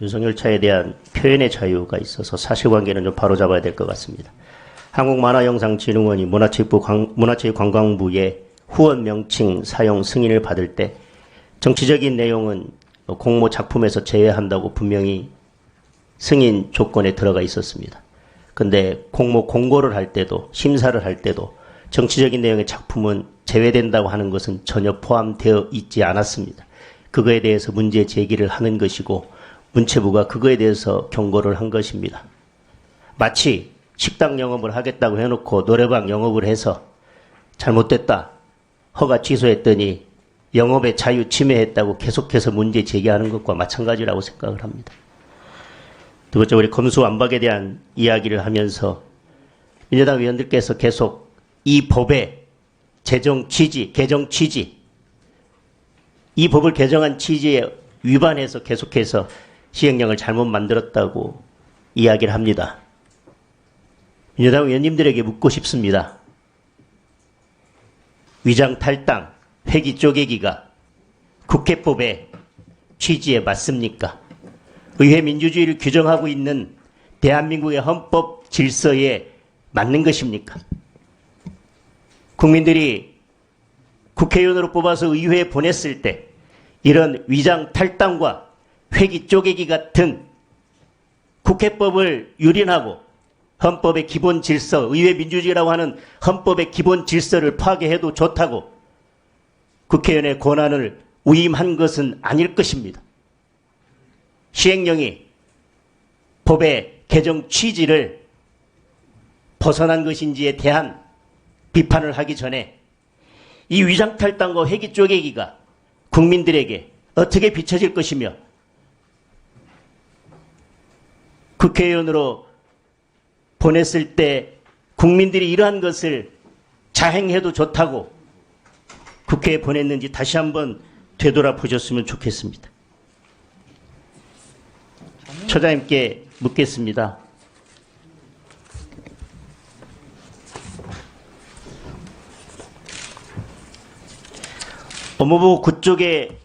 윤석열 차에 대한 표현의 자유가 있어서 사실관계는 좀 바로잡아야 될 것 같습니다. 한국만화영상진흥원이 문화체육관광부의 후원 명칭 사용 승인을 받을 때 정치적인 내용은 공모 작품에서 제외한다고 분명히 승인 조건에 들어가 있었습니다. 근데 공모 공고를 할 때도 심사를 할 때도 정치적인 내용의 작품은 제외된다고 하는 것은 전혀 포함되어 있지 않았습니다. 그거에 대해서 문제 제기를 하는 것이고 문체부가 그거에 대해서 경고를 한 것입니다. 마치 식당 영업을 하겠다고 해놓고 노래방 영업을 해서 잘못됐다, 허가 취소했더니 영업의 자유 침해했다고 계속해서 문제 제기하는 것과 마찬가지라고 생각을 합니다. 두 번째, 우리 검수완박에 대한 이야기를 하면서 민주당 의원들께서 계속 이 법의 제정 취지, 개정 취지, 이 법을 개정한 취지에 위반해서 계속해서 시행령을 잘못 만들었다고 이야기를 합니다. 민주당 의원님들에게 묻고 싶습니다. 위장 탈당, 회기 쪼개기가 국회법의 취지에 맞습니까? 의회 민주주의를 규정하고 있는 대한민국의 헌법 질서에 맞는 것입니까? 국민들이 국회의원으로 뽑아서 의회에 보냈을 때 이런 위장 탈당과 회기 쪼개기 같은 국회법을 유린하고 헌법의 기본 질서, 의회 민주주의라고 하는 헌법의 기본 질서를 파괴해도 좋다고 국회의원의 권한을 위임한 것은 아닐 것입니다. 시행령이 법의 개정 취지를 벗어난 것인지에 대한 비판을 하기 전에 이 위장탈당과 회기 쪼개기가 국민들에게 어떻게 비춰질 것이며 국회의원으로 보냈을 때 국민들이 이러한 것을 자행해도 좋다고 국회에 보냈는지 다시 한번 되돌아보셨으면 좋겠습니다. 처장님께 묻겠습니다. 법무부 9쪽에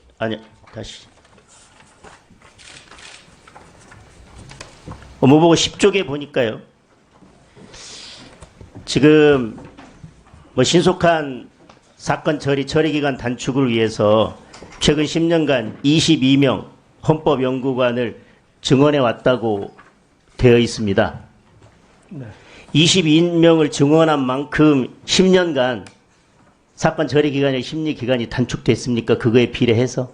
법무부 10쪽에 보니까요. 지금 신속한 사건 처리기간 단축을 위해서 최근 10년간 22명 헌법연구관을 증언해 왔다고 되어 있습니다. 네. 22명을 증언한 만큼 10년간 사건 처리기간의 심리기간이 단축됐습니까? 그거에 비례해서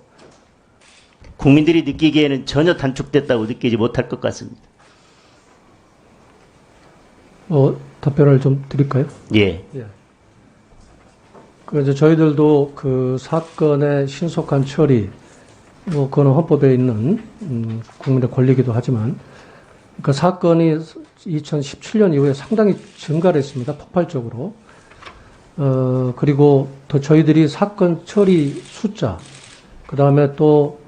국민들이 느끼기에는 전혀 단축됐다고 느끼지 못할 것 같습니다. 답변을 좀 드릴까요? 예. 예. 그래서 저희들도 그 사건의 신속한 처리, 그거는 헌법에 있는 국민의 권리이기도 하지만, 그 사건이 2017년 이후에 상당히 증가를 했습니다. 폭발적으로. 그리고 또 저희들이 사건 처리 숫자, 그 다음에 또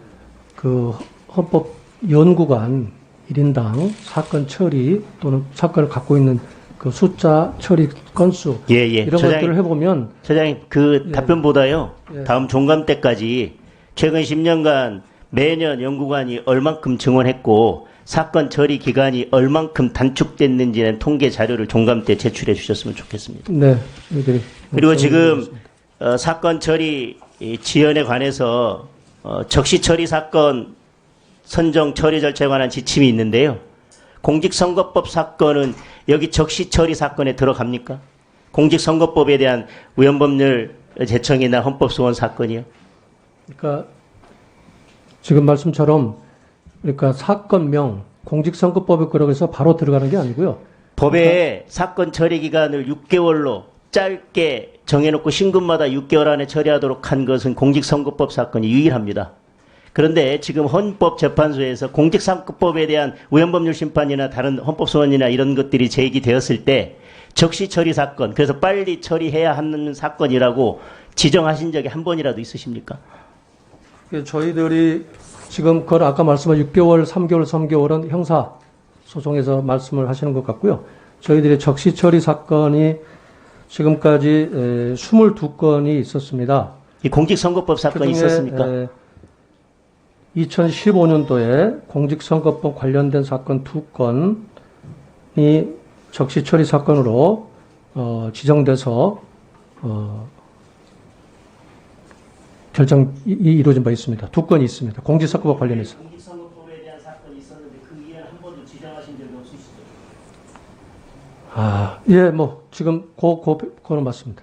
그 헌법 연구관 1인당 사건 처리 또는 사건을 갖고 있는 그 숫자, 처리 건수, 이런 것들을 해보면. 처장님, 그 답변보다요, 다음 종감 때까지 최근 10년간 매년 연구관이 얼만큼 증언했고 사건 처리 기간이 얼만큼 단축됐는지는 통계 자료를 종감 때 제출해 주셨으면 좋겠습니다. 네. 그리고 지금 사건 처리 지연에 관해서 적시 처리 사건 선정 처리 절차에 관한 지침이 있는데요. 공직선거법 사건은 여기 적시 처리 사건에 들어갑니까? 공직선거법에 대한 우연법률 제청이나 헌법소원 사건이요? 그러니까 지금 말씀처럼 그러니까 사건명 공직선거법에 그러고서 바로 들어가는 게 아니고요. 법에 사건 처리 기간을 6개월로 짧게 정해놓고 신금마다 6개월 안에 처리하도록 한 것은 공직선거법 사건이 유일합니다. 그런데 지금 헌법재판소에서 공직선거법에 대한 우연법률 심판이나 다른 헌법소원이나 이런 것들이 제기되었을 때 적시 처리 사건, 그래서 빨리 처리해야 하는 사건이라고 지정하신 적이 한 번이라도 있으십니까? 저희들이 지금 그걸 아까 말씀한 6개월, 3개월은 형사 소송에서 말씀을 하시는 것 같고요. 저희들의 적시 처리 사건이 지금까지 22건이 있었습니다. 이 공직선거법 사건이 있었습니까? 2015년도에 공직선거법 관련된 사건 2건이 적시 처리 사건으로 지정돼서 결정이 이루어진 바 있습니다. 2건이 있습니다. 공직선거법 관련해서. 공직선거법에 대한 사건이 있었는데 그 이후에는 한 번도 지정하신 적이 없으시죠? 예, 뭐 지금 그거는 맞습니다.